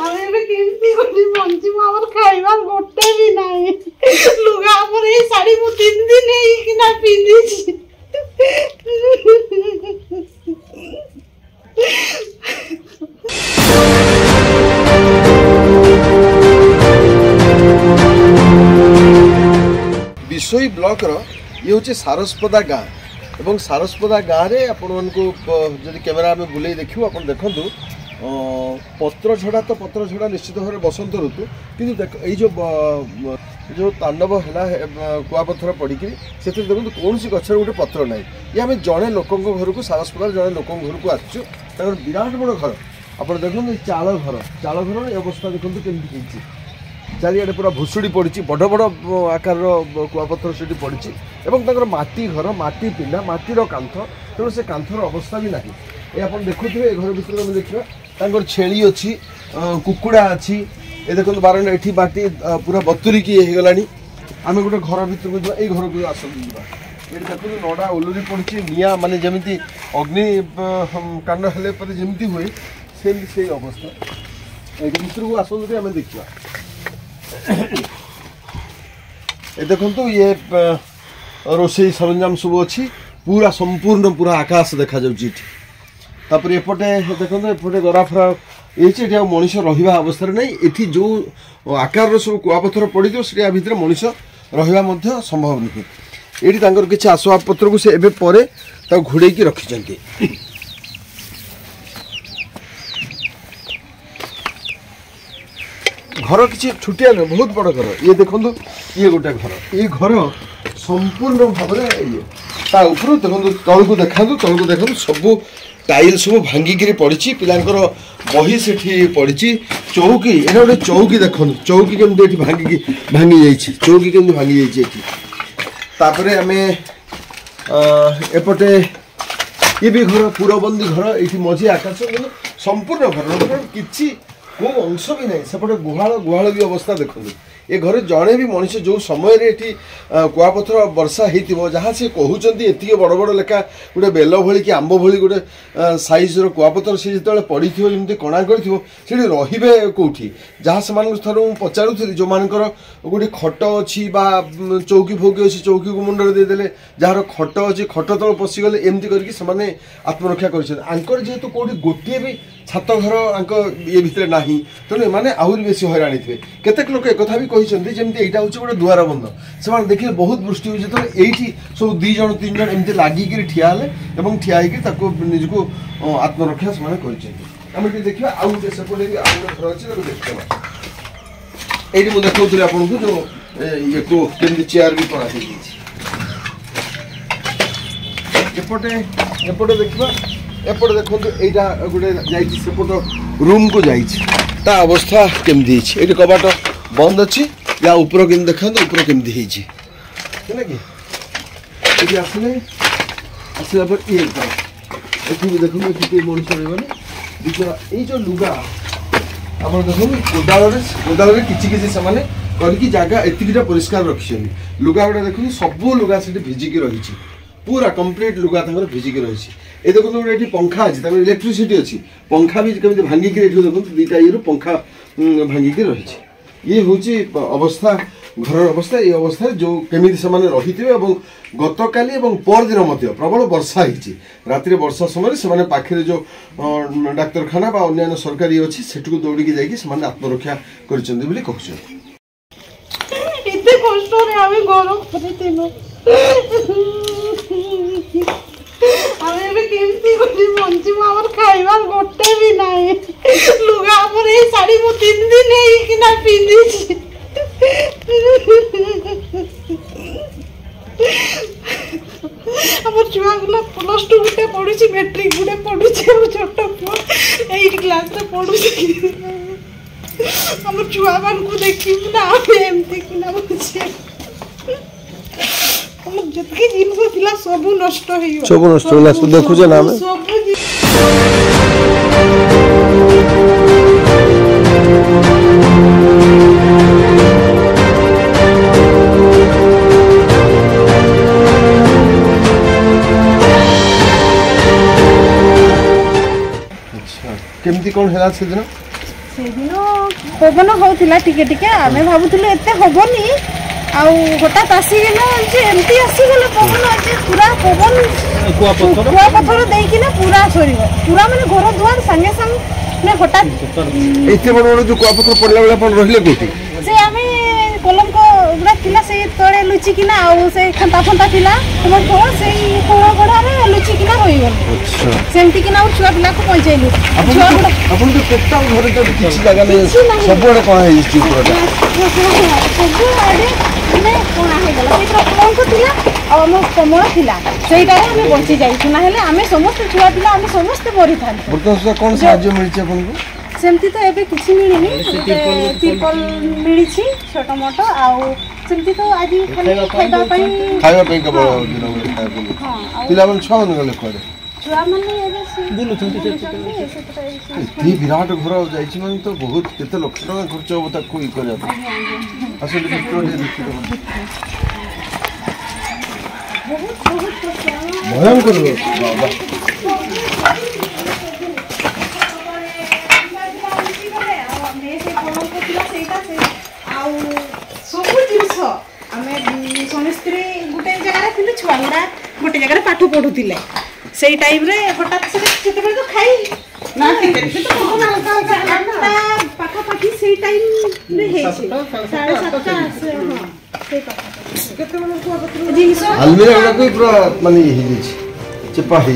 আমি ଏବେ କେମିତି କରି ବଞ୍ଚିବୁ ଆମର ଖାଇବା ଗୋଟେ ବି ନାହିଁ ଲୁଗା ଆମର ଏଇ ଶାଢ଼ୀ ମୁଁ 3 ଦିନ ହେଇକିନା ପିନ୍ଧିଛି विशोई ब्लॉक रो ये हूँ सारस्पदा गाँ एवं सारस्पदा गाँव में आपको कैमेरा में बुले देखू आप देखूँ पत्र झड़ा तो पत्र झड़ा निश्चित भाव में बसंत ऋतु कि जो तांडव है कुआपथर पड़िकी से देखो कौन सी गचर गोटे पत्र ना ये आम जड़े लोक घर को सारस्पदा जड़े लोक घर को आसचु विराट बड़ घर आप देखो चाल घर अवस्था देखो केमती चारिड़े पूरा भुशुड़ी पड़ी बड़ बड़ आकार कुआपथर से पड़ी और माटी घर माटी पिंडा माटीर कांथ तेणु से कांथर अवस्था भी ना ये आप देखुए घर भर देखा छेली अच्छी कुकुड़ा अच्छी ये देखो बारंडा ये माटी पूरा बतुरी की गला आम गोटे घर भर को ये घर को आस ये देखो नड़ा ओलुरी पड़ी निआ माने जमी अग्नि कांड हेल्ले जमी हुए से अवस्था ये भर को आसते आम देखा ये देखो ये रोषे सरंजाम सब अच्छी पूरा संपूर्ण पूरा आकाश देखा जापर एपटे देखो एपटे गराफरा ये मनीष रहा अवस्था ना ये जो आकार सब कुआपथर पड़ी से भितर मनीष रहा संभव नुहे ये किसी आसवाब पत्र को से एवं घोड़े रखी घर किसी छुटिया ना बहुत बड़ घर ये देखो ये गोटे घर ये घर संपूर्ण भाव में देखो तल को देखो सब टाइल सब भांगिकी पड़ी पिलांकर बही से पड़ी चौकी ये गोटे चौकी देखो चौकी केमती भांगी जाइए चौकी केमती भांगी जापर आम एपटे ये भी घर पूरबंदी घर ये मझी आकाश संपूर्ण घर किसी को अंश भी नहीं सेपटे गुहाल भी अवस्था देखो ये घर जड़े भी मनीष जो समय कुआपथर वर्षा हो जहाँ से कहते ये बड़ बड़ लेखा गोटे बेल भली कि आंब भली गोटे साइज्र कुआपथर से जो पड़ी जमी कणा कर रे कौटी जहाँ से थर पचारूली जो मानकर गोटे खट अच्छी चौकी फौकी अच्छी चौकी को मुंडे देदेले जार खट अच्छी खट तल पशिगले एमती करके आत्मरक्षा कर जेहेतु कौटी गोटे भी छात घर ये भितर ना तेणु एने आहरी बेसी हईराणी थे केतेक लोक एक भी कहते जमी यहाँ हूँ गोटे दुआर बंध से देखिए बहुत वृष्टि हो जो ये सब 2 जन 3 जन एमती लगिकी ठिया ठिया निजको आत्मरक्षा से देखा आउ सेपटे भी आउ घर अच्छे देखा ये मुझे देखा आपको जो ये को केमती चेयर भी करा एपटे देखा एपटे देखो यहाँ गोटे जापट रूम को जा अवस्था केमती ये कबाट बंद अच्छी या ऊपर के देखा ऊपर केमती है कि आसले आसला पर ये देखो ये मनीष रही ये जो लुगा आप देखो कोदाल किसी से जगह एतिकटा परिष्कार रखी लुगा गुड़ा देखो सब लुगा से भिजिकी रही पूरा कंप्लीट लुगा भिजिकी रही ये देखो गोटे पंखा अच्छी इलेक्ट्रिसिटी अच्छी पंखा भी कमी भांगिकी देखो 2टा ये पंखा भांगिकी रही ये हूँ अवस्था घर अवस्था ये अवस्था जो केमी से रही थे गतकाली परदिन प्रबल वर्षा होती राति वर्षा समय से पाखे जो डाक्तरखाना अन्य सरकारी अच्छी से दौड़ी जाकि आत्मरक्षा कर बंचिबू आमर खाइबा गोटे भी नाही लुगा हमर ए साड़ी मु 3 दिन हेकिना पिंदिछि हमर छुआ गुला +2 गुटे पढुछि मैट्रिक गुटे पढुछि हम छोट 8 क्लास रे पढुछि हमर छुआ मान को देखि ना एमती किना बुझे जितकी जिनस थिला सब नष्ट होला सब देखुजे ना हम सब केमती कौन है सेदिन सेदिन पवन होता टिके टिके आम भावुलु एत हेनी हठात आसिकिना एमती आसीगला पवन आज पूरा पवन कुआ पथर देकिना पूरा सर पूरा माने घर दुआर संगे संगे हठात एते बड़ जो कुआ पथर पड़ला बेला अपन रहिले कोठी से आमे कलंक गुड़ा थिला से तळे लुचिकिना आउ से खंता फंता थिला तुमर को से कोळ गढारे लुचिकिना रहि गल अच्छा सेमती किना और छुआ पिला को पहुंचैलु अपन तो टोटल घर तो किछि लगा नै सब बड़ कोन है इस पूराटा सब आडे ने कोना हे गला से कलंक थिला आ हम कमळ थिला सेइटा रे हम बचि जाई सुना हेले हमें समस्त छुआ पिला हम समस्त मरि थान बर्तमान कोन साहाय्य मिलछि अपन को सेमती तो एबे किछि मिलिनी तिरपल मिली छोट मोट आउ सेमती तो आज खाଇବା ପାଇଁ केवल दिन में खाଇବା पिला मन छ मन गले करे छुआ माने एबे बुलु छंती ये विराट घर जाई छी मन तो बहुत केते लाख टका खर्च होबो ता कोई करे असले मित्र दे देखि बहुत भयंकर बाबा समस्ते गोटे जगह थी छुआ गुड़ा गोटे जगह पाठ पढ़ुले से टाइम रे हठात से तो खाई ना पाखापाखि से टाइम अलमीरा गुड़ा पूरा माने चेपा है